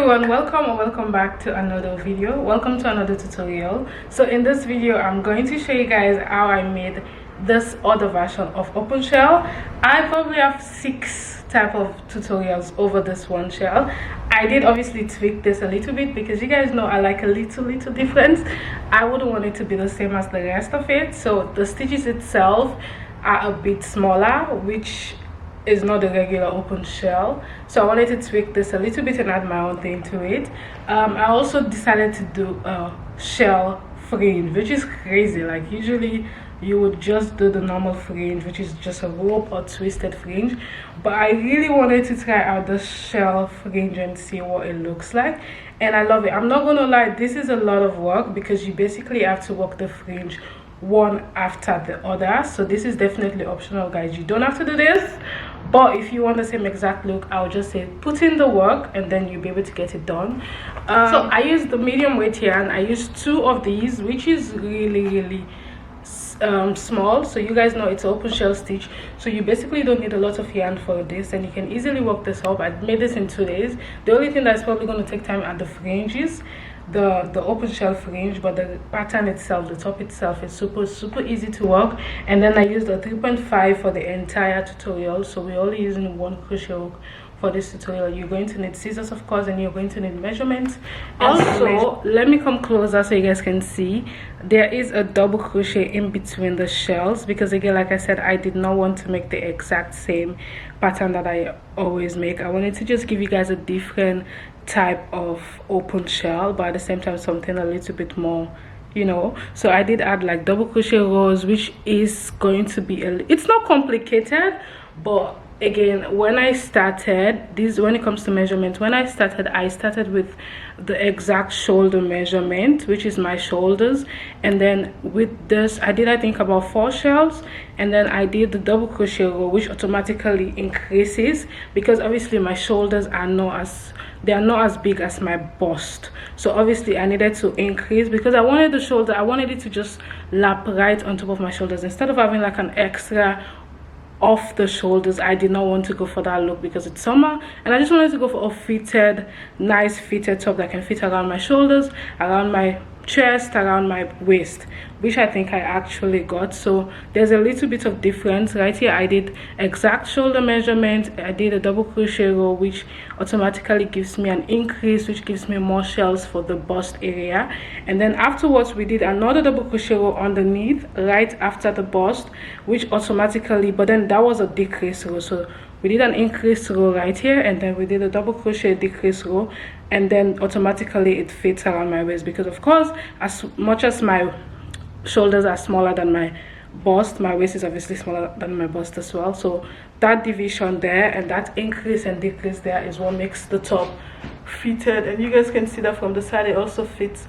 everyone, welcome or welcome back to another video. Welcome to another tutorial. So in this video I'm going to show you guys how I made this other version of open shell. I probably have 6 type of tutorials over this one shell. I did obviously tweak this a little bit because you guys know I like a little difference. I wouldn't want it to be the same as the rest of it, so the stitches itself are a bit smaller, which is not a regular open shell, so I wanted to tweak this a little bit and add my own thing to it. I also decided to do a shell fringe, which is crazy. Like usually you would just do the normal fringe, which is just a rope or twisted fringe, but I really wanted to try out the shell fringe and see what it looks like, and I love it. I'm not gonna lie, this is a lot of work because you basically have to work the fringe one after the other, so this is definitely optional, guys. You don't have to do this, but if you want the same exact look, I'll just say put in the work and then you'll be able to get it done. So I used the medium weight yarn. I used 2 of these, which is really small, so you guys know it's open shell stitch, so you basically don't need a lot of yarn for this, and you can easily work this up. I made this in 2 days. The only thing that's probably going to take time are the fringes, the open shell fringe, but the pattern itself, the top itself, is super easy to work. And then I used a 3.5 for the entire tutorial, so we're only using 1 crochet hook for this tutorial. You're going to need scissors, of course, and you're going to need measurements. Also, let me come closer so you guys can see there is a double crochet in between the shells, because again, like I said, I did not want to make the exact same pattern that I always make. I wanted to just give you guys a different type of open shell, but at the same time something a little bit more, you know. So I did add like double crochet rows, which is going to be it's not complicated, but again, when I started this, when it comes to measurement, I started with the exact shoulder measurement, which is my shoulders, and then with this I did, I think, about 4 shells, and then I did the double crochet row, which automatically increases because obviously my shoulders are not as big as my bust, so obviously I needed to increase because I wanted the shoulder, I wanted it to just lap right on top of my shoulders instead of having like an extra off the shoulders. I did not want to go for that look because it's summer, and I just wanted to go for a fitted, nice fitted top that can fit around my shoulders, around my chest, around my waist, which I think I actually got. So there's a little bit of difference right here. I did exact shoulder measurement, I did a double crochet row, which automatically gives me an increase, which gives me more shells for the bust area, and then afterwards we did another double crochet row underneath right after the bust, which automatically, but then that was a decrease row, so we did an increase row right here, and then we did a double crochet decrease row, and then automatically it fits around my waist because of course, as much as my shoulders are smaller than my bust, my waist is obviously smaller than my bust as well. So that division there and that increase and decrease there is what makes the top fitted, and you guys can see that from the side it also fits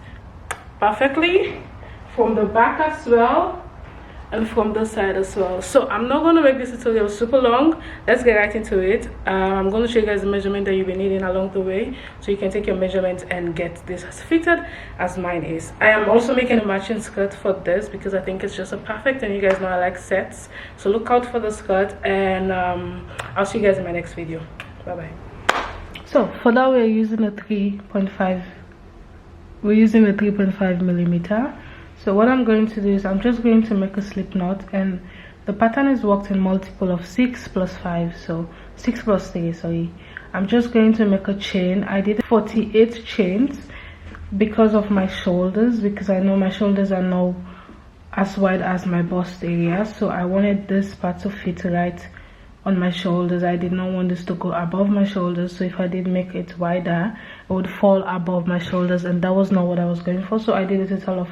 perfectly from the back as well and from the side as well. So I'm not going to make this tutorial super long. Let's get right into it. I'm going to show you guys the measurement that you'll be needing along the way, so you can take your measurements and get this as fitted as mine is. I am also making a matching skirt for this because I think it's just a perfect, and you guys know I like sets, so look out for the skirt, and I'll see you guys in my next video. Bye bye. So for that, we're using a 3.5 millimeter. So what I'm going to do is I'm just going to make a slip knot, and the pattern is worked in multiple of 6 plus 5, so 6 plus 3, sorry. I'm just going to make a chain. I did 48 chains because of my shoulders, because I know my shoulders are not as wide as my bust area, so I wanted this part to fit right on my shoulders. I did not want this to go above my shoulders, so if I did make it wider it would fall above my shoulders, and that was not what I was going for, so I did a total of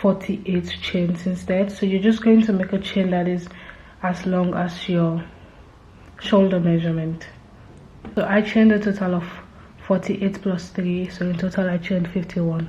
48 chains instead. So you're just going to make a chain that is as long as your shoulder measurement. So I chained a total of 48 plus 3, so in total I chained 51.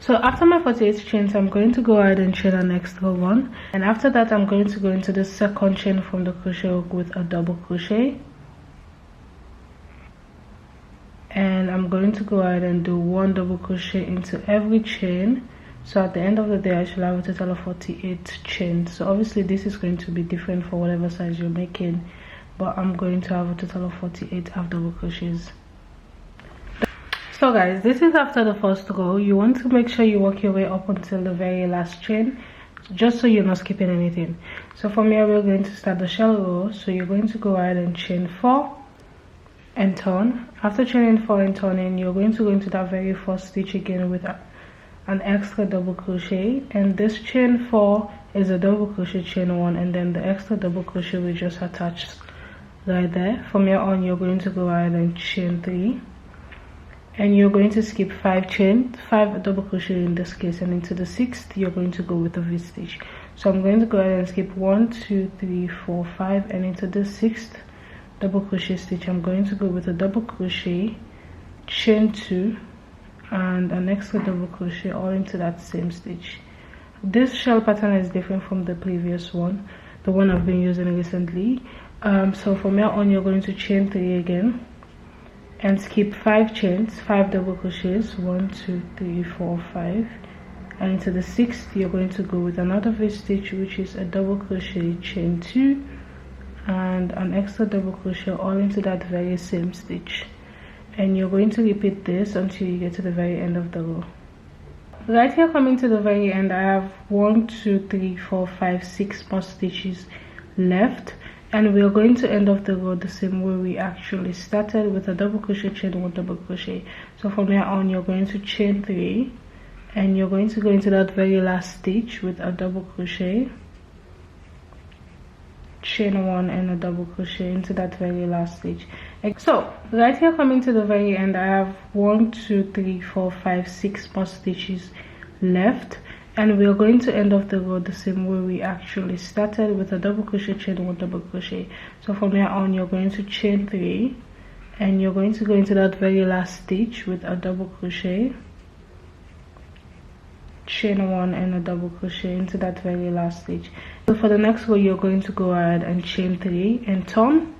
So after my 48 chains, I'm going to go ahead and chain an extra one, and after that I'm going to go into the second chain from the crochet hook with a double crochet, and I'm going to go ahead and do 1 double crochet into every chain. So at the end of the day I should have a total of 48 chains. So obviously this is going to be different for whatever size you're making, but I'm going to have a total of 48 half double crochets. So guys, this is after the first row. You want to make sure you work your way up until the very last chain, just so you're not skipping anything. So from here we're going to start the shell row. So you're going to go ahead and chain 4 and turn. After chaining 4 and turning, you're going to go into that very first stitch again with an extra double crochet, and this chain 4 is a double crochet chain 1, and then the extra double crochet we just attached right there. From here on you're going to go ahead and chain 3, and you're going to skip 5 double crochet in this case, and into the 6th you're going to go with a V-stitch. So I'm going to go ahead and skip 1 2 3 4 5, and into the 6th double crochet stitch I'm going to go with a double crochet, chain 2, and an extra double crochet all into that same stitch. This shell pattern is different from the previous one, the one I've been using recently. So from here on you're going to chain 3 again and skip 5 chains, 5 double crochets, 1 2 3 4 5, and into the 6th you're going to go with another V-stitch, which is a double crochet, chain 2, and an extra double crochet all into that very same stitch. And you're going to repeat this until you get to the very end of the row. Right here, coming to the very end, I have 1 2 3 4 5 6 more stitches left, and we're going to end off the row the same way we actually started, with a double crochet, chain 1 double crochet. So from here on you're going to chain 3, and you're going to go into that very last stitch with a double crochet, chain 1, and a double crochet into that very last stitch. So right here, coming to the very end, I have 1 2 3 4 5 6 more stitches left, and we're going to end off the row the same way we actually started, with a double crochet, chain 1 double crochet. So from here on you're going to chain 3, and you're going to go into that very last stitch with a double crochet, chain 1, and a double crochet into that very last stitch. So for the next row you're going to go ahead and chain 3 and turn,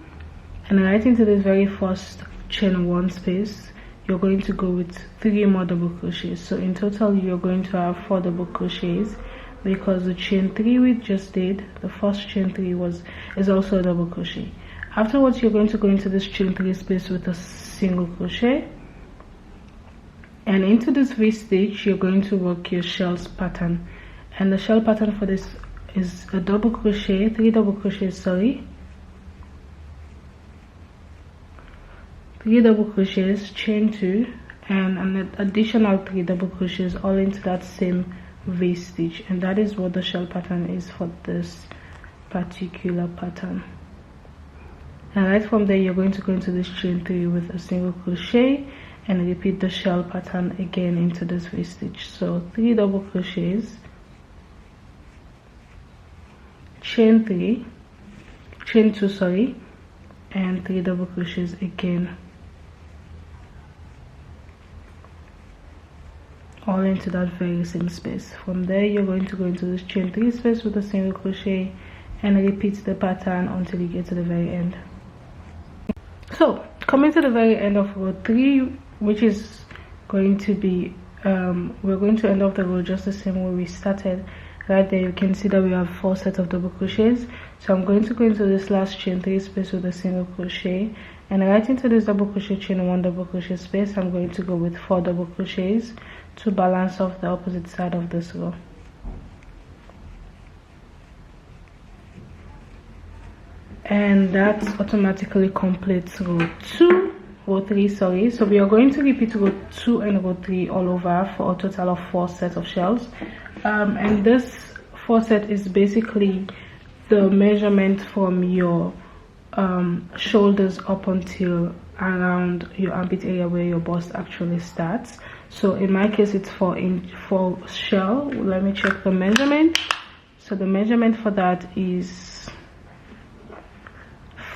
and right into this very first chain 1 space you're going to go with 3 more double crochets. So in total you're going to have 4 double crochets, because the chain 3 we just did, the first chain 3 is also a double crochet. Afterwards you're going to go into this chain 3 space with a single crochet, and into this V-stitch you're going to work your shells pattern. And the shell pattern for this is a double crochet, 3 double crochets, 3 double crochets, chain 2, and an additional 3 double crochets all into that same V-stitch. And that is what the shell pattern is for this particular pattern. And right from there you're going to go into this chain 3 with a single crochet and repeat the shell pattern again into this V-stitch. So 3 double crochets, chain 2, and 3 double crochets again, all into that very same space. From there you're going to go into this chain 3 space with a single crochet and repeat the pattern until you get to the very end. So coming to the very end of row 3, which is going to be we're going to end off the row just the same way we started. Right there you can see that we have 4 sets of double crochets. So I'm going to go into this last chain 3 space with a single crochet, and right into this double crochet, chain 1 double crochet space I'm going to go with 4 double crochets to balance off the opposite side of this row. And that automatically completes row 3, sorry. So we are going to repeat row 2 and row 3 all over for a total of 4 sets of shells. And this 4 set is basically the measurement from your shoulders up until around your armpit area where your bust actually starts. So in my case it's 4 inch for shell. Let me check the measurement. So the measurement for that is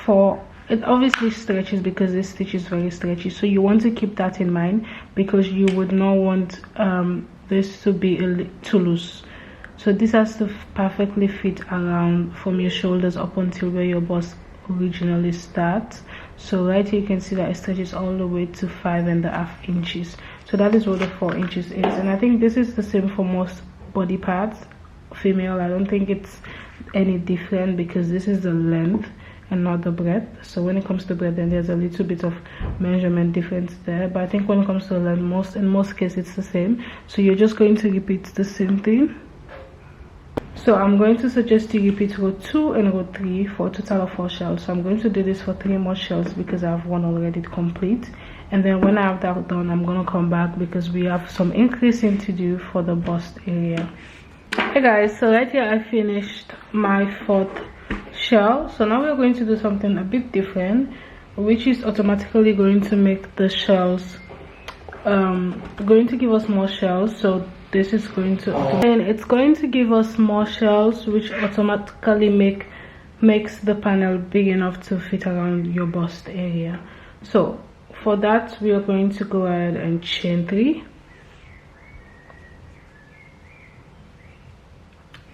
4. It obviously stretches because this stitch is very stretchy, so you want to keep that in mind, because you would not want this to be too loose. So this has to perfectly fit around from your shoulders up until where your bust originally starts. So right here you can see that it stretches all the way to 5.5 inches. So that is what the 4 inches is, and I think this is the same for most body parts. Female, I don't think it's any different because this is the length and not the breadth. So when it comes to breadth, then there's a little bit of measurement difference there, but I think when it comes to length, in most cases it's the same. So you're just going to repeat the same thing. So I'm going to suggest you repeat row 2 and row 3 for a total of 4 shells. So I'm going to do this for 3 more shells because I have one already complete, and then when I have that done, I'm going to come back because we have some increasing to do for the bust area. Hey guys, so right here I finished my 4th shell. So now we're going to do something a bit different, which is automatically going to make the shells going to give us more shells. So this is going to, and it's going to give us more shells, which automatically makes the panel big enough to fit around your bust area. So for that, we are going to go ahead and chain 3,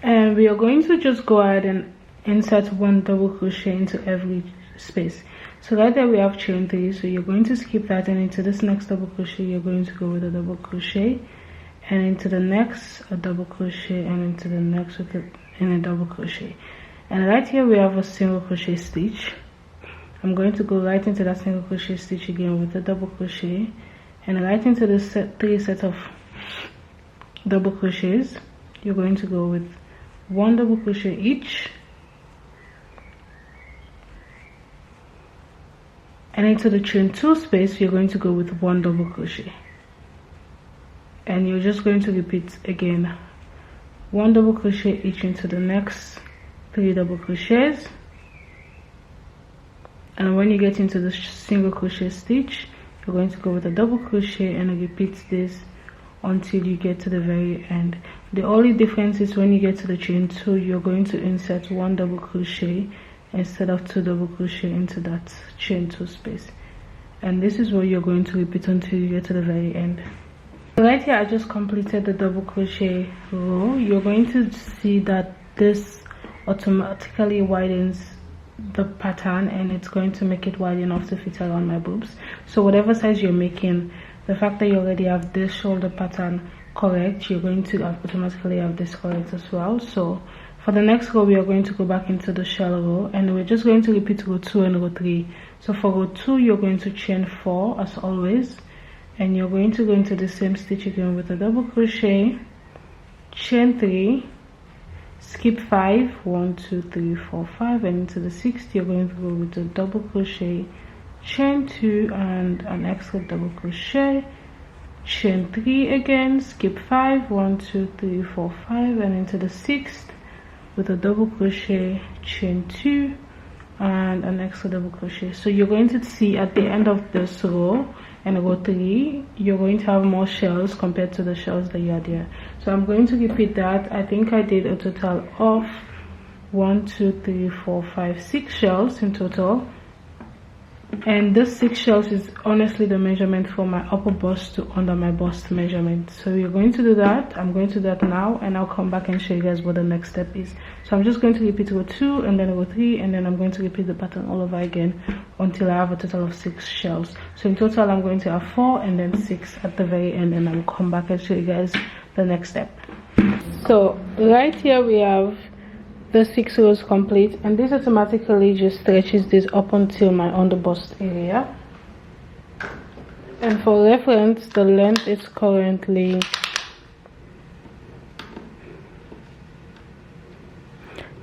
and we are going to just go ahead and insert 1 double crochet into every space. So right there we have chain 3, so you're going to skip that, and into this next double crochet you're going to go with a double crochet, and into the next a double crochet, and into the next with a double crochet. And right here we have a single crochet stitch. I'm going to go right into that single crochet stitch again with a double crochet, and right into the 3 sets of double crochets. You're going to go with 1 double crochet each, and into the chain 2 space you're going to go with 1 double crochet, and you're just going to repeat again 1 double crochet each into the next 3 double crochets. And when you get into the single crochet stitch, you're going to go with a double crochet and repeat this until you get to the very end. The only difference is when you get to the chain 2, you're going to insert 1 double crochet instead of 2 double crochet into that chain 2 space, and this is what you're going to repeat until you get to the very end. Right here I just completed the double crochet row. You're going to see that this automatically widens the pattern, and it's going to make it wide enough to fit around my boobs. So whatever size you're making, the fact that you already have this shoulder pattern correct, you're going to automatically have this correct as well. So for the next row we are going to go back into the shell row, and we're just going to repeat row 2 and row 3. So for row 2 you're going to chain 4 as always, and you're going to go into the same stitch again with a double crochet, chain 3, skip 5, 1 2 3 4 5, and into the 6th you're going to go with a double crochet, chain 2 and an extra double crochet, chain 3 again, skip 5, 1 2 3 4 5, and into the 6th with a double crochet, chain 2 and an extra double crochet. So you're going to see at the end of this row and row 3 you're going to have more shells compared to the shells that you had here. So I'm going to repeat that. I think I did a total of 1 2 3 4 5 6 shells in total, and this 6 shells is honestly the measurement for my upper bust to under my bust measurement. So you're going to do that. I'm going to do that now, and I'll come back and show you guys what the next step is. So I'm just going to repeat row 2 and then row 3, and then I'm going to repeat the pattern all over again until I have a total of 6 shells. So in total I'm going to have 4 and then 6 at the very end, and I'll come back and show you guys the next step. So right here we have the 6 rows complete, and this automatically just stretches this up until my underbust area. And for reference, the length is currently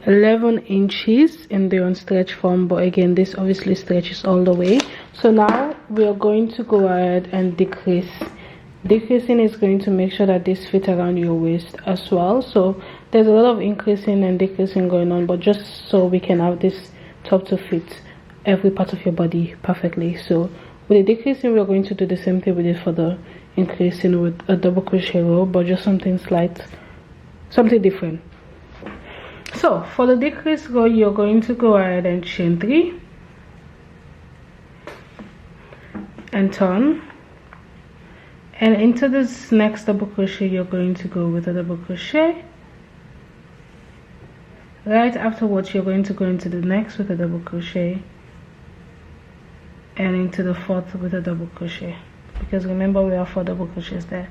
11 inches in the unstretched form, but again this obviously stretches all the way. So now we are going to go ahead and decrease. Decreasing is going to make sure that this fits around your waist as well. So there's a lot of increasing and decreasing going on, but just so we can have this top to fit every part of your body perfectly. So with the decreasing we're going to do the same thing we did for the increasing with a double crochet row, but just something different. So for the decrease row you're going to go ahead and chain 3 and turn, And into this next double crochet, you're going to go with a double crochet. Right afterwards, you're going to go into the next with a double crochet, and into the fourth with a double crochet, because remember we have 4 double crochets there.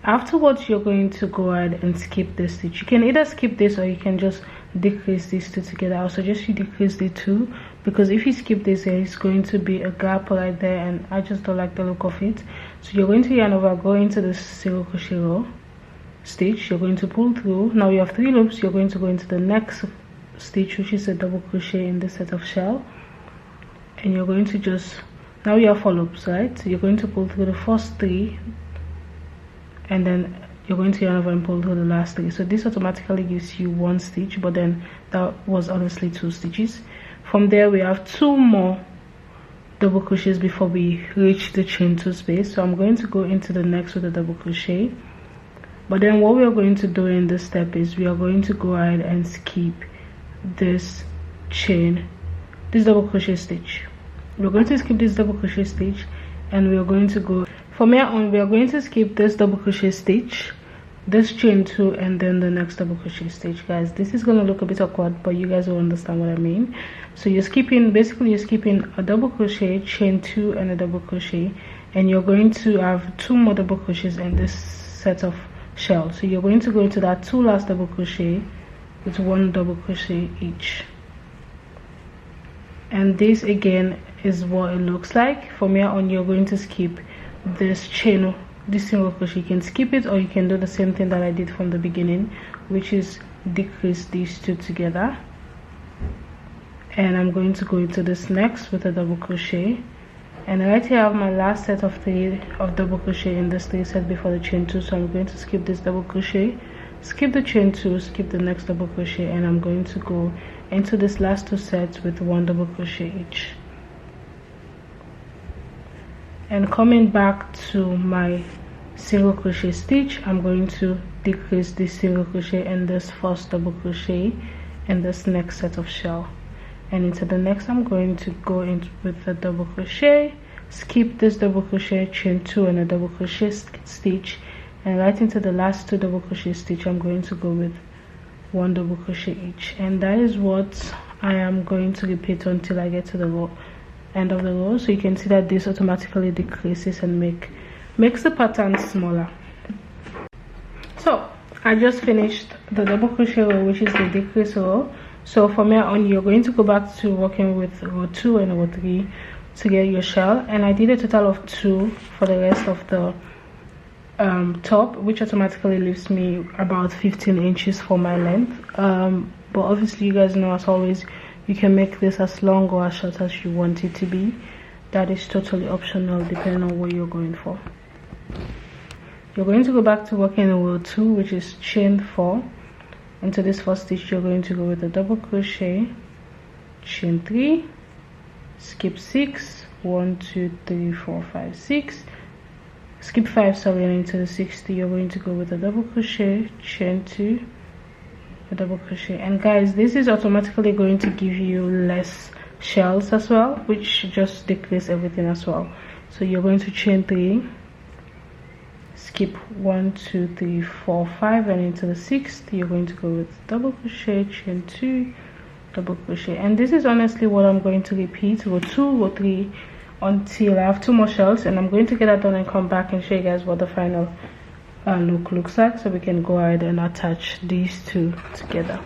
Afterwards, you're going to go ahead and skip this stitch. You can either skip this or you can just decrease these 2 together. I'll suggest you decrease the 2, because if you skip this, there is going to be a gap right there, and I just don't like the look of it. So you're going to yarn over, go into the single crochet row stitch, you're going to pull through. Now you have 3 loops. You're going to go into the next stitch, which is a double crochet in this set of shell, and you're going to just, now you have 4 loops, right? So you're going to pull through the first 3, and then you're going to yarn over and pull through the last 3. So this automatically gives you 1 stitch, but then that was honestly 2 stitches. From there we have 2 more double crochets before we reach the chain 2 space. So I'm going to go into the next with a double crochet, but then what we are going to do in this step is we are going to go ahead and skip this double crochet stitch. We're going to skip this double crochet stitch, and we are going to go from here on. We are going to skip this double crochet stitch, this chain 2, and then the next double crochet stitch. Guys, this is going to look a bit awkward, but you guys will understand what I mean. So you're skipping, basically you're skipping a double crochet, chain 2, and a double crochet, and you're going to have 2 more double crochets in this set of shell. So you're going to go into that 2 last double crochet with 1 double crochet each, and this again is what it looks like. From here on, you're going to skip this chain, this single crochet. You can skip it, or you can do the same thing that I did from the beginning, which is decrease these 2 together. And I'm going to go into this next with a double crochet, and right here I have my last set of 3 of double crochet in this 3 set before the chain 2. So I'm going to skip this double crochet, skip the chain 2, skip the next double crochet, and I'm going to go into this last 2 sets with 1 double crochet each. And coming back to my single crochet stitch, I'm going to decrease this single crochet and this first double crochet in this next set of shell, and into the next I'm going to go in with a double crochet, skip this double crochet, chain 2, and a double crochet stitch, and right into the last 2 double crochet stitch I'm going to go with 1 double crochet each. And that is what I am going to repeat until I get to the end of the row. So you can see that this automatically decreases and makes the pattern smaller. So I just finished the double crochet row, which is the decrease row. So from here on, you're going to go back to working with row 2 and row 3 to get your shell, and I did a total of 2 for the rest of the top, which automatically leaves me about 15 inches for my length. But obviously you guys know, as always, you can make this as long or as short as you want it to be. That is totally optional depending on what you're going for. You're going to go back to working in row 2, which is chain 4. Into this first stitch you're going to go with a double crochet, chain 3, skip 6, 1 2 3 4 5 6, skip 5, sorry, and into the 6th you're going to go with a double crochet, chain 2, a double crochet. And guys, this is automatically going to give you less shells as well, which just decrease everything as well. So you're going to chain 3, skip 1 2 3 4 5, and into the 6th you're going to go with double crochet, chain 2, double crochet. And this is honestly what I'm going to repeat row 2, row 3 until I have 2 more shells, and I'm going to get that done and come back and show you guys what the final look looks like, so we can go ahead and attach these 2 together.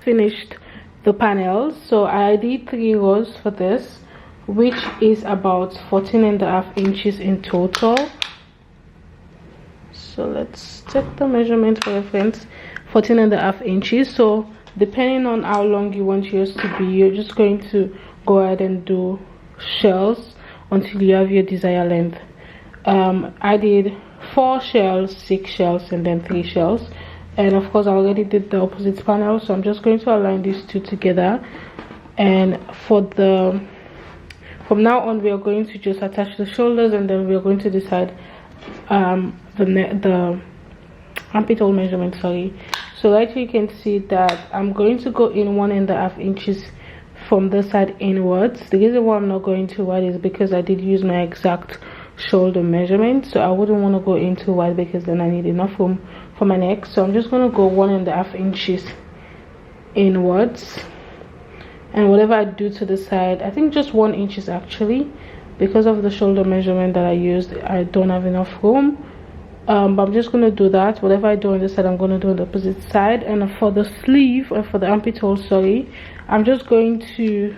Finished the panels, so I did 3 rows for this, which is about 14.5 inches in total. So let's take the measurement for reference, 14.5 inches. So depending on how long you want yours to be, you're just going to go ahead and do shells until you have your desired length. I did 4 shells, 6 shells, and then 3 shells, and of course I already did the opposite panel, so I'm just going to align these 2 together. And for the from now on, we are going to just attach the shoulders, and then we are going to decide the armpit hole measurement, sorry. So right here you can see that I'm going to go in 1.5 inches from this side inwards. The reason why I'm not going to wide is because I did use my exact shoulder measurement, so I wouldn't want to go in too wide because then I need enough room for my neck. So I'm just going to go 1.5 inches inwards, and whatever I do to the side, I think just 1 inch is actually, because of the shoulder measurement that I used, I don't have enough room. But I'm just going to do that. Whatever I do on this side, I'm going to do on the opposite side. And for the sleeve, or for the armpit hole, sorry, I'm just going to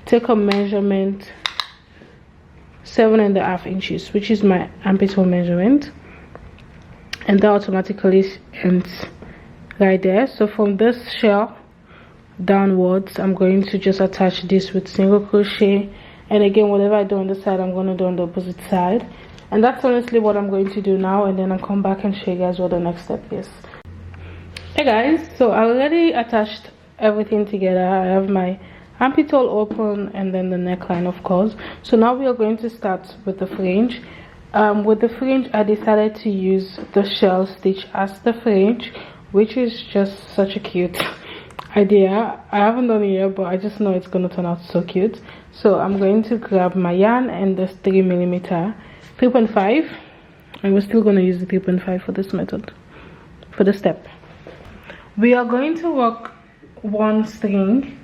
take a measurement 7.5 inches, which is my armpit hole measurement, and that automatically ends right there. So from this shell downwards, I'm going to just attach this with single crochet, and again, whatever I do on the side, I'm going to do on the opposite side. And that's honestly what I'm going to do now, and then I'll come back and show you guys what the next step is. Hey guys, so I already attached everything together. I have my armpit hole open and then the neckline, of course. So now we are going to start with the fringe. With the fringe, I decided to use the shell stitch as the fringe, which is just such a cute idea. I haven't done it yet, but I just know it's going to turn out so cute. So I'm going to grab my yarn and this 3mm 3.5, and we're still going to use the 3.5 for this method, for the step. We are going to work one string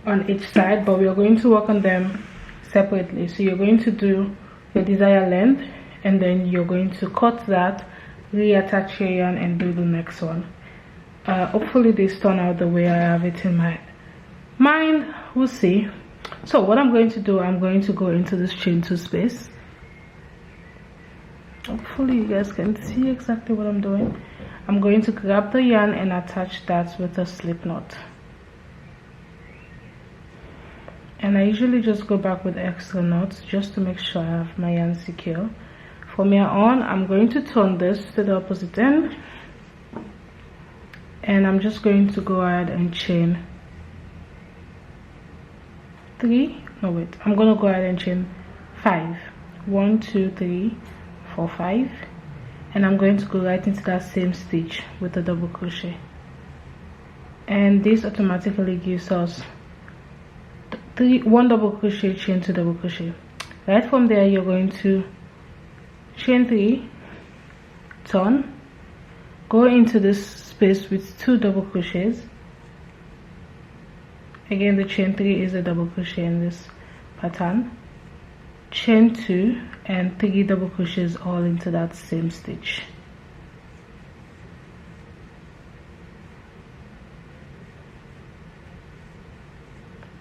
on each side, but we are going to work on them separately. So you're going to do your desired length, and then you're going to cut that, reattach your yarn, and do the next one. Hopefully this turn out the way I have it in my mind. We'll see. So what I'm going to do, I'm going to go into this chain 2 space. Hopefully you guys can see exactly what I'm doing. I'm going to grab the yarn and attach that with a slip knot. And I usually just go back with extra knots just to make sure I have my yarn secure. From here on, I'm going to turn this to the opposite end, and I'm just going to go ahead and chain 3. No, wait, I'm going to go ahead and chain 5. 1, 2, 3, 4, 5, and I'm going to go right into that same stitch with a double crochet, and this automatically gives us 1 double crochet, chain 2 double crochet. Right from there, you're going to chain 3, turn, go into this space with 2 double crochets. Again, the chain 3 is a double crochet in this pattern, chain 2 and 3 double crochets all into that same stitch.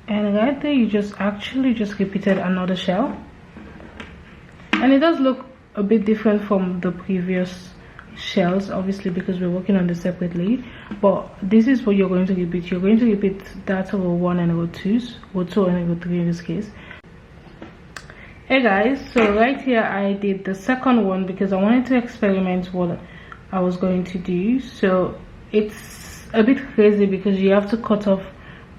And right there, you just repeated another shell, and it does look a bit different from the previous shells, obviously because we're working on this separately, but this is what you're going to repeat. You're going to repeat that over 1 and over 2s, or 2 and over 3 in this case. Hey guys, so right here I did the second one because I wanted to experiment what I was going to do. So it's a bit crazy because you have to cut off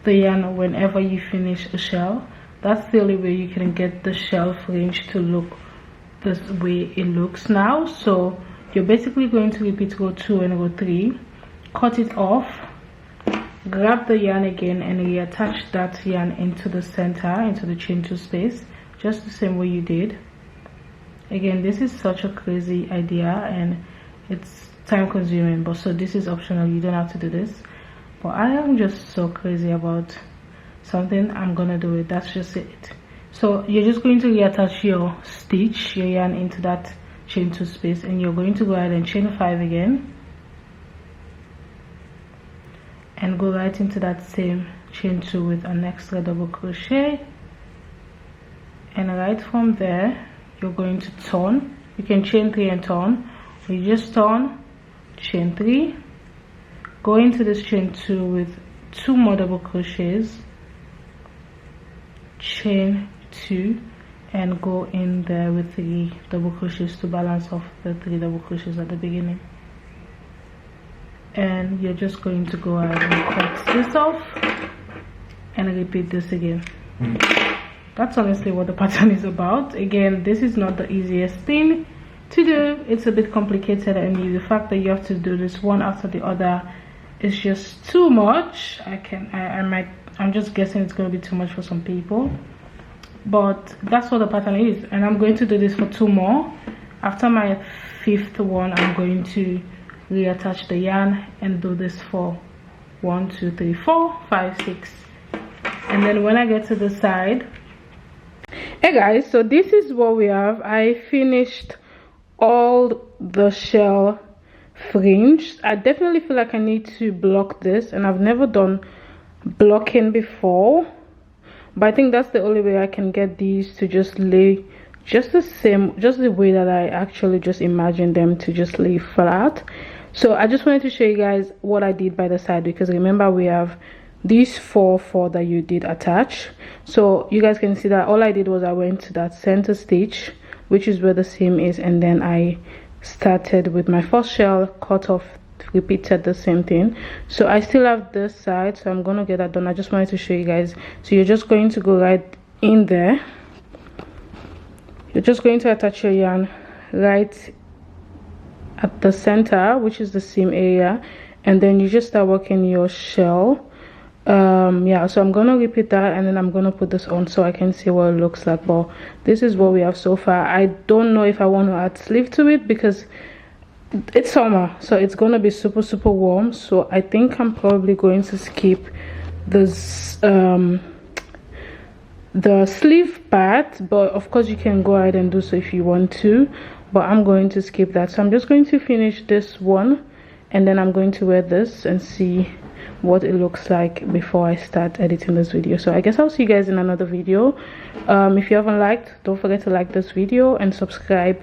the yarn whenever you finish a shell. That's the only way you can get the shell fringe to look this way it looks now. So you're basically going to repeat row 2 and row 3, cut it off, grab the yarn again and reattach that yarn into the center, into the chain 2 space, just the same way you did. Again, this is such a crazy idea and it's time consuming, but so this is optional, you don't have to do this. But I am just so crazy about something, I'm gonna do it. That's just it. So you're just going to reattach your stitch, your yarn, into that chain 2 space, and you're going to go ahead and chain 5 again and go right into that same chain 2 with an extra double crochet. And right from there, you're going to turn. You can chain 3 and turn. You just turn, chain 3, go into this chain 2 with 2 more double crochets, chain 2, and go in there with 3 double crochets to balance off the 3 double crochets at the beginning. And you're just going to go ahead and cut this off and repeat this again. That's honestly what the pattern is about. Again, this is not the easiest thing to do. It's a bit complicated, and the fact that you have to do this one after the other is just too much. I'm just guessing it's going to be too much for some people, but that's what the pattern is, and I'm going to do this for 2 more. After my 5th one, I'm going to reattach the yarn and do this for 1 2 3 4 5 6, and then when I get to the side. Hey guys, so this is what we have. I finished all the shell fringe. I definitely feel like I need to block this, and I've never done blocking before, but I think that's the only way I can get these to just lay just the same, just the way that I actually just imagined them to just lay flat. So I just wanted to show you guys what I did by the side, because remember we have these 4 that you did attach. So you guys can see that all I did was I went to that center stitch, which is where the seam is, and then I started with my first shell, cut off, repeated the same thing. So I still have this side, so I'm gonna get that done. I just wanted to show you guys. So you're just going to go right in there, you're just going to attach your yarn right at the center, which is the seam area, and then you just start working your shell. Yeah, so I'm gonna repeat that, and then I'm gonna put this on so I can see what it looks like. But this is what we have so far. I don't know if I want to add sleeve to it because it's summer, so it's gonna be super warm. So I think I'm probably going to skip this the sleeve part, but of course you can go ahead and do so if you want to, but I'm going to skip that. So I'm just going to finish this one, and then I'm going to wear this and see what it looks like before I start editing this video. So I guess I'll see you guys in another video. If you haven't liked, don't forget to like this video and subscribe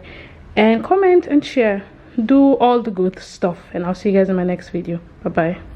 and comment and share. Do all the good stuff, and I'll see you guys in my next video. Bye bye.